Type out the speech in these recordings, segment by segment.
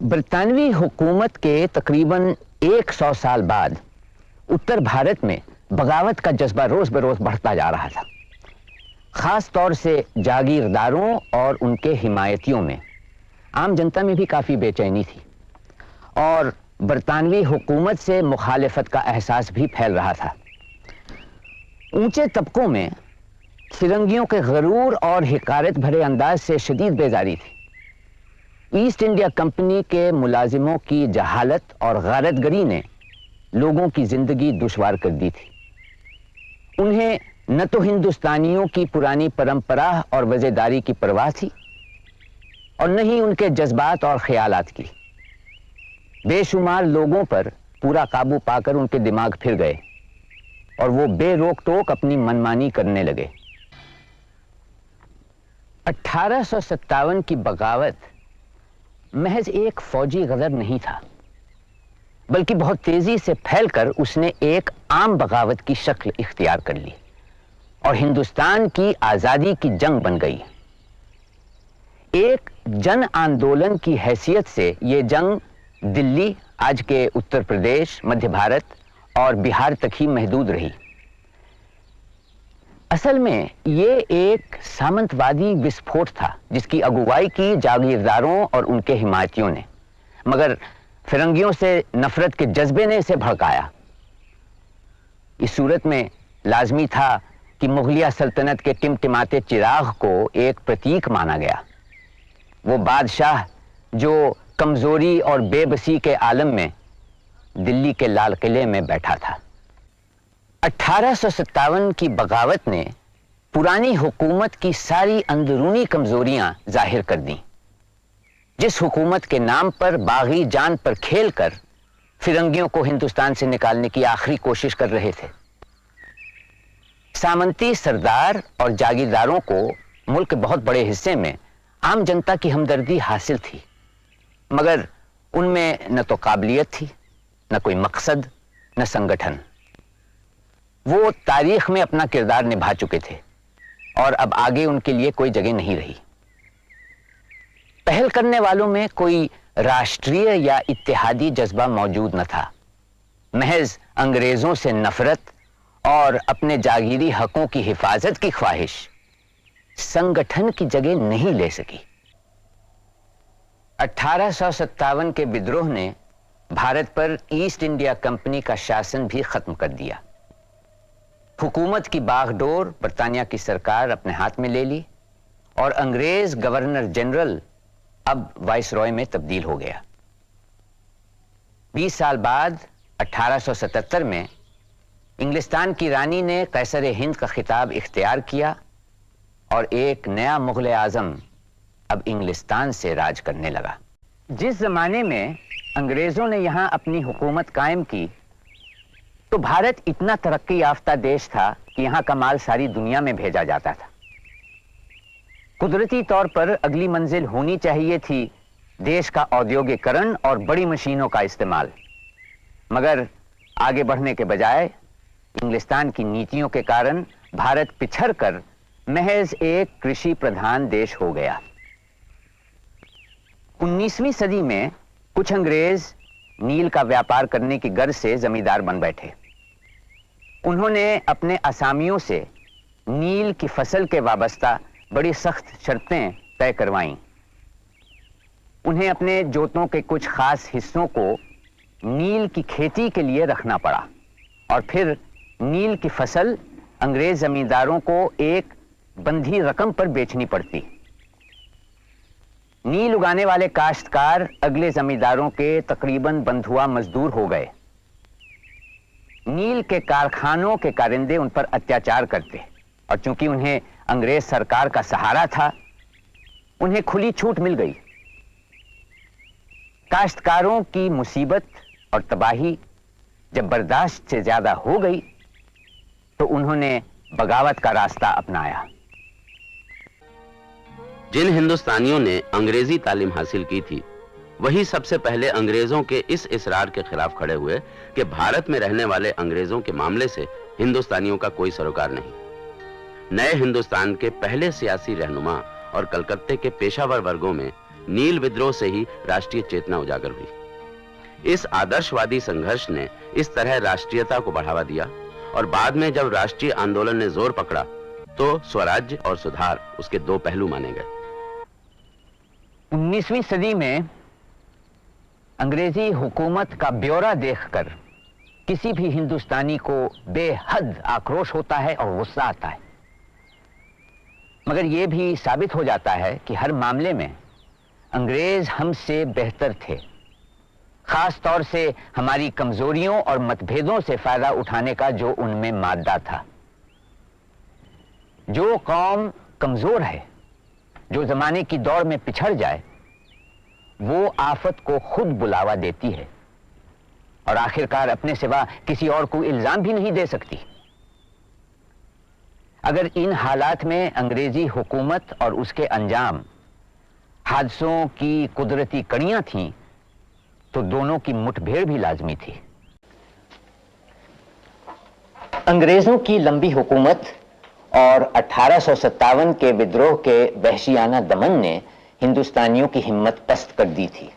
बरतानवी हुकूमत के तकरीबन 100 साल बाद उत्तर भारत में बगावत का जज्बा रोज बरोज बढ़ता जा रहा था। खास तौर से जागीरदारों और उनके हिमायतियों में, आम जनता में भी काफ़ी बेचैनी थी और बरतानवी हुकूमत से मुखालिफत का एहसास भी फैल रहा था। ऊंचे तबकों में फिरंगियों के गरूर और हिकारत भरे अंदाज से शदीद बेजारी थी। ईस्ट इंडिया कंपनी के मुलाजिमों की जहालत और गारतगरी ने लोगों की जिंदगी दुश्वार कर दी थी। उन्हें न तो हिंदुस्तानियों की पुरानी परंपरा और वज़ेदारी की परवाह थी और न ही उनके जज्बात और ख्यालात की। बेशुमार लोगों पर पूरा काबू पाकर उनके दिमाग फिर गए और वो बेरोक टोक अपनी मनमानी करने लगे। 1857 की बगावत महज एक फौजी गदर नहीं था, बल्कि बहुत तेजी से फैलकर उसने एक आम बगावत की शक्ल इख्तियार कर ली और हिंदुस्तान की आजादी की जंग बन गई। एक जन आंदोलन की हैसियत से यह जंग दिल्ली, आज के उत्तर प्रदेश, मध्य भारत और बिहार तक ही महदूद रही। असल में ये एक सामंतवादी विस्फोट था जिसकी अगुवाई की जागीरदारों और उनके हिमायतियों ने, मगर फिरंगियों से नफरत के जज्बे ने इसे भड़काया। इस सूरत में लाजमी था कि मुगलिया सल्तनत के टिमटिमाते चिराग को एक प्रतीक माना गया। वो बादशाह जो कमजोरी और बेबसी के आलम में दिल्ली के लाल किले में बैठा था। 1857 की बगावत ने पुरानी हुकूमत की सारी अंदरूनी कमजोरियां जाहिर कर दी। जिस हुकूमत के नाम पर बागी जान पर खेलकर फिरंगियों को हिंदुस्तान से निकालने की आखिरी कोशिश कर रहे थे। सामंती सरदार और जागीरदारों को मुल्क के बहुत बड़े हिस्से में आम जनता की हमदर्दी हासिल थी, मगर उनमें न तो काबिलियत थी, न कोई मकसद, न संगठन। वो तारीख में अपना किरदार निभा चुके थे और अब आगे उनके लिए कोई जगह नहीं रही। पहल करने वालों में कोई राष्ट्रीय या इत्तेहादी जज्बा मौजूद न था। महज अंग्रेजों से नफरत और अपने जागीरी हकों की हिफाजत की ख्वाहिश संगठन की जगह नहीं ले सकी। 1857 के विद्रोह ने भारत पर ईस्ट इंडिया कंपनी का शासन भी खत्म कर दिया। हुकूमत की बागडोर बरतानिया की सरकार अपने हाथ में ले ली और अंग्रेज गवर्नर जनरल अब वाइसरॉय में तब्दील हो गया। 20 साल बाद 1877 में इंग्लिस्तान की रानी ने कैसर हिंद का खिताब इख्तियार किया और एक नया मुगल आजम अब इंग्लिस्तान से राज करने लगा। जिस जमाने में अंग्रेजों ने यहां अपनी हुकूमत कायम की तो भारत इतना तरक्की याफ्ता देश था कि यहां का माल सारी दुनिया में भेजा जाता था। कुदरती तौर पर अगली मंजिल होनी चाहिए थी देश का औद्योगिकरण और बड़ी मशीनों का इस्तेमाल, मगर आगे बढ़ने के बजाय इंग्लिस्तान की नीतियों के कारण भारत पिछड़कर महज एक कृषि प्रधान देश हो गया। 19वीं सदी में कुछ अंग्रेज नील का व्यापार करने की गर्ज से जमींदार बन बैठे। उन्होंने अपने असामियों से नील की फसल के वाबस्ता बड़ी सख्त शर्तें तय करवाईं। उन्हें अपने जोतों के कुछ खास हिस्सों को नील की खेती के लिए रखना पड़ा और फिर नील की फसल अंग्रेज जमींदारों को एक बंधी रकम पर बेचनी पड़ती। नील उगाने वाले काश्तकार अगले जमींदारों के तकरीबन बंधुआ मजदूर हो गए। नील के कारखानों के कारिंदे उन पर अत्याचार करते और चूंकि उन्हें अंग्रेज सरकार का सहारा था, उन्हें खुली छूट मिल गई। काश्तकारों की मुसीबत और तबाही जब बर्दाश्त से ज्यादा हो गई तो उन्होंने बगावत का रास्ता अपनाया। जिन हिंदुस्तानियों ने अंग्रेजी तालीम हासिल की थी वही सबसे पहले अंग्रेजों के इस इसरार के खिलाफ खड़े हुए कि भारत में रहने वाले अंग्रेजों के मामले से हिंदुस्तानियों का कोई सरोकार नहीं। नए हिंदुस्तान के पहले सियासी रहनुमा और कलकत्ते के पेशावर वर्गों में नील विद्रोह से ही राष्ट्रीय चेतना उजागर हुई। इस आदर्शवादी संघर्ष ने इस तरह राष्ट्रीयता को बढ़ावा दिया और बाद में जब राष्ट्रीय आंदोलन ने जोर पकड़ा तो स्वराज्य और सुधार उसके दो पहलू माने गए। 19वीं सदी में अंग्रेजी हुकूमत का ब्यौरा देखकर किसी भी हिंदुस्तानी को बेहद आक्रोश होता है और गुस्सा आता है, मगर यह भी साबित हो जाता है कि हर मामले में अंग्रेज हमसे बेहतर थे, खास तौर से हमारी कमजोरियों और मतभेदों से फायदा उठाने का जो उनमें मादा था। जो कौम कमजोर है, जो जमाने की दौड़ में पिछड़ जाए, वो आफत को खुद बुलावा देती है और आखिरकार अपने सिवा किसी और को इल्जाम भी नहीं दे सकती। अगर इन हालात में अंग्रेजी हुकूमत और उसके अंजाम हादसों की कुदरती कड़ियां थीं, तो दोनों की मुठभेड़ भी लाजमी थी। अंग्रेजों की लंबी हुकूमत और 1857 के विद्रोह के वहशियाना दमन ने हिंदुस्तानियों की हिम्मत पस्त कर दी थी,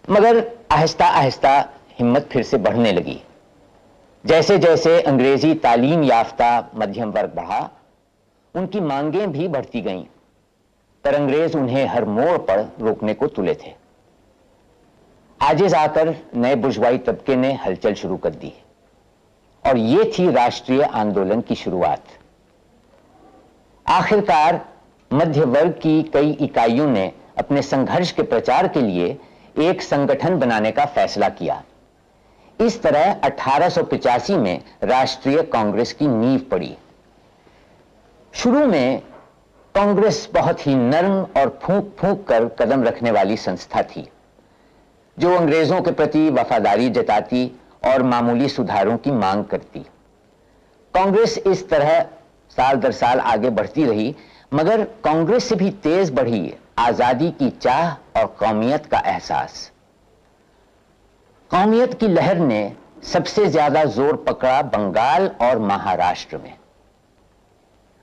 मगर आहिस्ता आहिस्ता हिम्मत फिर से बढ़ने लगी। जैसे जैसे अंग्रेजी तालीम याफ्ता मध्यम वर्ग बढ़ा, उनकी मांगें भी बढ़ती गईं, पर अंग्रेज उन्हें हर मोड़ पर रोकने को तुले थे। आजिज आकर नए बुर्जुआई तबके ने हलचल शुरू कर दी और ये थी राष्ट्रीय आंदोलन की शुरुआत। आखिरकार मध्य वर्ग की कई इकाइयों ने अपने संघर्ष के प्रचार के लिए एक संगठन बनाने का फैसला किया। इस तरह 1885 में राष्ट्रीय कांग्रेस की नींव पड़ी। शुरू में कांग्रेस बहुत ही नर्म और फूंक फूंक कर कदम रखने वाली संस्था थी, जो अंग्रेजों के प्रति वफादारी जताती और मामूली सुधारों की मांग करती। कांग्रेस इस तरह साल दर साल आगे बढ़ती रही, मगर कांग्रेस से भी तेज बढ़ी आजादी की चाह और कौमियत का एहसास। कौमियत की लहर ने सबसे ज्यादा जोर पकड़ा बंगाल और महाराष्ट्र में।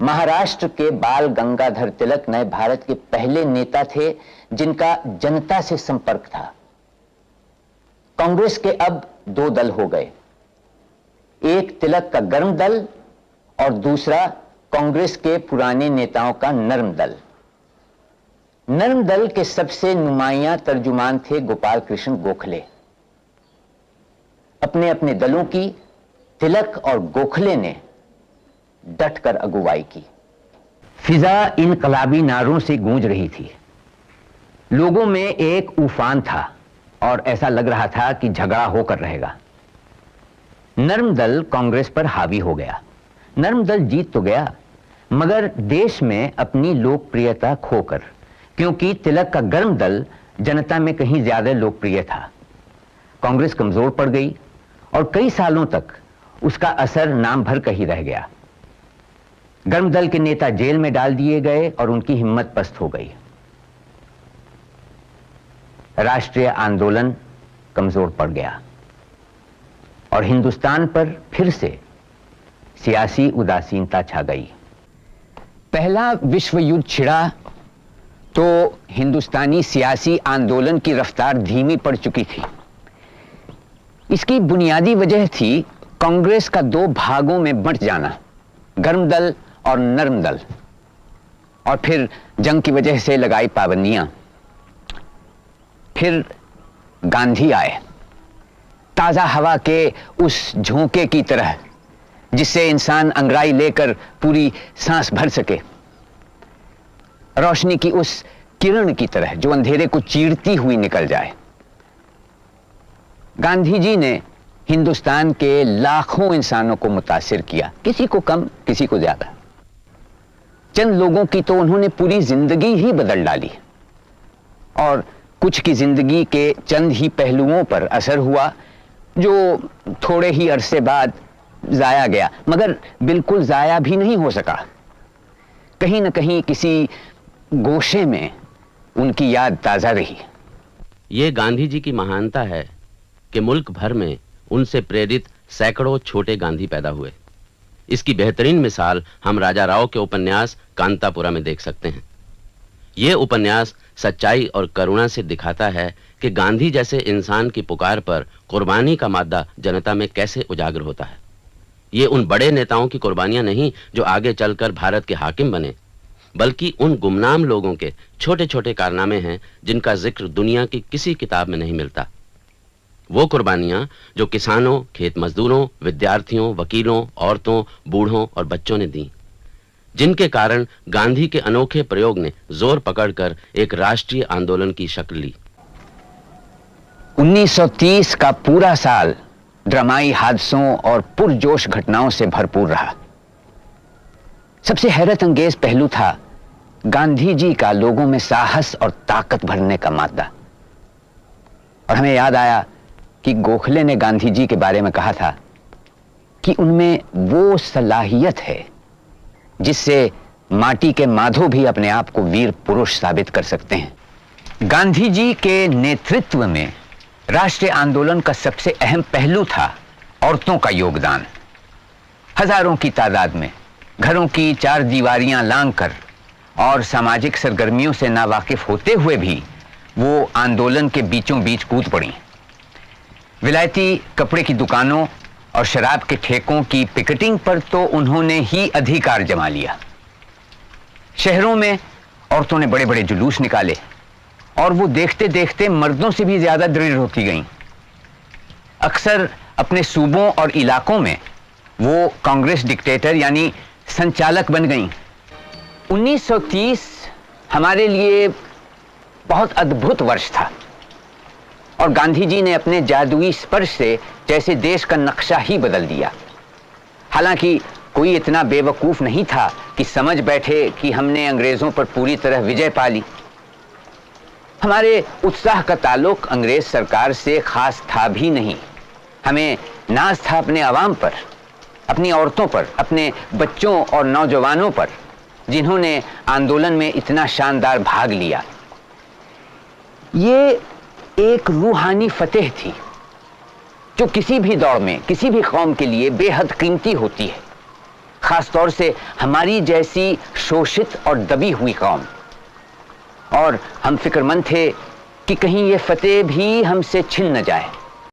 महाराष्ट्र के बाल गंगाधर तिलक नए भारत के पहले नेता थे जिनका जनता से संपर्क था। कांग्रेस के अब दो दल हो गए, एक तिलक का गर्म दल और दूसरा कांग्रेस के पुराने नेताओं का नर्म दल। नर्म दल के सबसे नुमाइयां तर्जुमान थे गोपाल कृष्ण गोखले। अपने अपने दलों की तिलक और गोखले ने डटकर अगुवाई की। फिजा इनकलाबी नारों से गूंज रही थी। लोगों में एक उफान था और ऐसा लग रहा था कि झगड़ा होकर रहेगा। नर्म दल कांग्रेस पर हावी हो गया। नर्म दल जीत तो गया, मगर देश में अपनी लोकप्रियता खोकर, क्योंकि तिलक का गर्म दल जनता में कहीं ज्यादा लोकप्रिय था। कांग्रेस कमजोर पड़ गई और कई सालों तक उसका असर नाम भर का ही रह गया। गर्म दल के नेता जेल में डाल दिए गए और उनकी हिम्मत पस्त हो गई। राष्ट्रीय आंदोलन कमजोर पड़ गया और हिंदुस्तान पर फिर से सियासी उदासीनता छा गई। पहला विश्व युद्ध छिड़ा तो हिंदुस्तानी सियासी आंदोलन की रफ्तार धीमी पड़ चुकी थी। इसकी बुनियादी वजह थी कांग्रेस का दो भागों में बंट जाना, गर्म दल और नर्म दल, और फिर जंग की वजह से लगाई पाबंदियां। फिर गांधी आए, ताजा हवा के उस झोंके की तरह जिससे इंसान अंगड़ाई लेकर पूरी सांस भर सके, रोशनी की उस किरण की तरह जो अंधेरे को चीरती हुई निकल जाए। गांधी जी ने हिंदुस्तान के लाखों इंसानों को मुतासिर किया, किसी को कम किसी को ज्यादा। चंद लोगों की तो उन्होंने पूरी जिंदगी ही बदल डाली और कुछ की जिंदगी के चंद ही पहलुओं पर असर हुआ जो थोड़े ही अरसे बाद जाया गया, मगर बिल्कुल जाया भी नहीं हो सका। कहीं न कहीं किसी गोशे में उनकी याद ताजा रही। ये गांधी जी की महानता है कि मुल्क भर में उनसे प्रेरित सैकड़ों छोटे गांधी पैदा हुए। इसकी बेहतरीन मिसाल हम राजा राव के उपन्यास कांतापुरा में देख सकते हैं। यह उपन्यास सच्चाई और करुणा से दिखाता है कि गांधी जैसे इंसान की पुकार पर कुर्बानी का मादा जनता में कैसे उजागर होता है। ये उन बड़े नेताओं की कुर्बानियां नहीं जो आगे चलकर भारत के हाकिम बने, बल्कि उन गुमनाम लोगों के छोटे छोटे कारनामे हैं जिनका जिक्र दुनिया की किसी किताब में नहीं मिलता। वो कुर्बानियां जो किसानों, खेत मजदूरों, विद्यार्थियों, वकीलों, औरतों, बूढ़ों और बच्चों ने दी, जिनके कारण गांधी के अनोखे प्रयोग ने जोर पकड़कर एक राष्ट्रीय आंदोलन की शक्ल ली। 1930 का पूरा साल ड्रामाई हादसों और पुरजोश घटनाओं से भरपूर रहा। सबसे हैरत अंगेज पहलू था गांधी जी का लोगों में साहस और ताकत भरने का मादा। और हमें याद आया कि गोखले ने गांधी जी के बारे में कहा था कि उनमें वो सलाहियत है जिससे माटी के माधो भी अपने आप को वीर पुरुष साबित कर सकते हैं। गांधी जी के नेतृत्व में राष्ट्रीय आंदोलन का सबसे अहम पहलू था औरतों का योगदान। हजारों की तादाद में घरों की चार दीवारियां लांघकर और सामाजिक सरगर्मियों से नावाकिफ होते हुए भी वो आंदोलन के बीचों बीच कूद पड़ी। विलायती कपड़े की दुकानों और शराब के ठेकों की पिकेटिंग पर तो उन्होंने ही अधिकार जमा लिया। शहरों में औरतों ने बड़े बड़े जुलूस निकाले और वो देखते देखते मर्दों से भी ज्यादा दृढ़ होती गईं। अक्सर अपने सूबों और इलाकों में वो कांग्रेस डिक्टेटर यानी संचालक बन गईं। 1930 हमारे लिए बहुत अद्भुत वर्ष था और गांधी जी ने अपने जादुई स्पर्श से जैसे देश का नक्शा ही बदल दिया। हालांकि कोई इतना बेवकूफ नहीं था कि समझ बैठे कि हमने अंग्रेजों पर पूरी तरह विजय पा ली। हमारे उत्साह का ताल्लुक अंग्रेज सरकार से खास था भी नहीं। हमें नाज था अपने अवाम पर, अपनी औरतों पर, अपने बच्चों और नौजवानों पर, जिन्होंने आंदोलन में इतना शानदार भाग लिया। ये एक रूहानी फतेह थी जो किसी भी दौर में किसी भी कौम के लिए बेहद कीमती होती है, खासतौर से हमारी जैसी शोषित और दबी हुई कौम। और हम फिक्रमंद थे कि कहीं ये फतेह भी हमसे छिन न जाए।